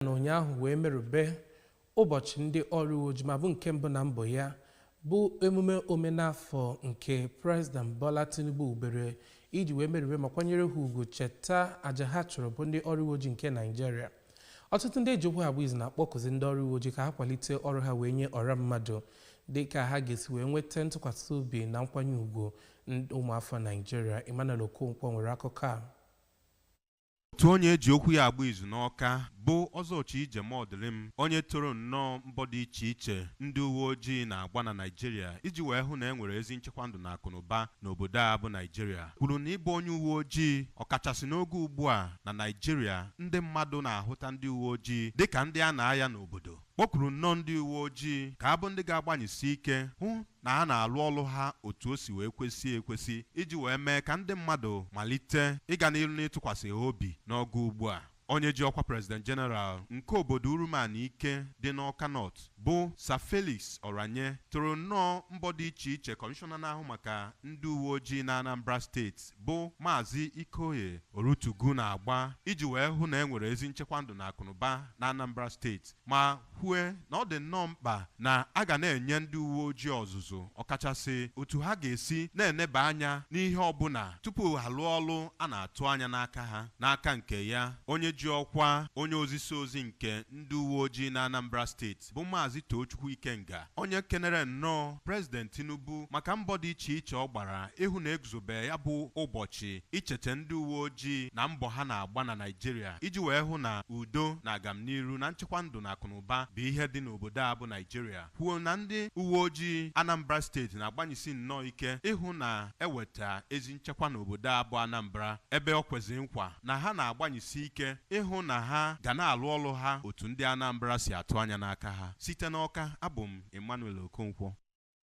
na ụnyaahụ wee merube ụbọchị ndị ọrụ ojii ma bụ nke mbụ na mbọ ya bụ emume omenafọ nke President Bola Tinubu ubere iji wee merube ma kwanyere ha ugwu cheta aja ha chọrọ bụ ndị ọrụ ojii nke Nigeria. Ọtụtụ ndị ejikwa agba izu na-akpọkuzi ndị ọrụ ojii ka ha kwalite ọrụ ha wee nye ọra mmadụ dịka ha ga-esi wee nweta ntụkwasị obi na nkwanye ugwu ụmụafọ Nigeria. Emmanuel Okonkwo nwere akụkọ a. Otu onye eji okwu ya agba izu n'Ọka bụ Ọzọchi Ijemodilim, onye toro nnọọ mbọ dị iche iche ndị uwe ojii na-agba na Nigeria iji wee hụ na e nwere ezi nchekwa ndụ na akụnụba n'obodo a bụ Nigeria, kwuru na ịbụ onye uwe ojii ọkachasị n'oge ugbu a na Nigeria ndị mmadụ na-ahụta ndị uwe ojii dịka ndị a na-aya n'obodo. Kpọkuru nnọọ ndị uwe ojii ka abụ ndị ga-agbanyesi ike hụ na ha na-alụ ọrụ ha otu o si wee kwesị ekwesị iji wee mee ka ndị mmadụ malite ịga n'ihu n'ịtụkwasị ha obi n'oge ugbu a. Onye ji ọkwa President General nke obodo Urumani Ike dị n'Ọka North bụ Sir Felix Oranye toro nnọọ mbọ dị iche iche kọmishọna na-ahụ maka ndị uwe ojii na Anambra steeti bụ Maazị Ikoye Orutugu na-agba iji wee hụ na e nwere ezi nchekwa ndụ na akụnụba na Anambra steeti ma kwue na ọ dị nnọọ mkpa na a ga na-enye ndị uwe ojii ọzụzụ ọkachasị otu ha ga-esi na-eneba anya n'ihe ọbụla tupu ha lụọ ọrụ a na-atụ anya n'aka ha. N'aka nke ya, onye ji ọkwa onye ozisi ozi nke ndị uwe ojii na Anambra steeti bụ Maazị Tochukwu Ikenga, onye kenere nnọọ President Tinubu maka mbọ dị iche iche ọ gbara ịhụ na eguzobe ya bụ ụbọchị ichete ndị uwe ojii na mbọ ha na-agba na Nigeria iji wee hụ na udo na agamniru na nchekwa ndụ na akụnụba bụ ihe dị n'obodo a bụ Nigeria. Kwuo na ndị uwe ojii Anambra steeti na-agbanyesi nnọọ ike ịhụ na eweta ezi nchekwa n'obodo a bụ Anambra, ebe ọ kweziri nkwa na ha na-agbanyesi ike ịhụ na ha ga na-alụ ọrụ ha otu ndị Anambra si atụ anya n'aka ha. Site n'Ọka, abụ m Emmanuel Okonkwo.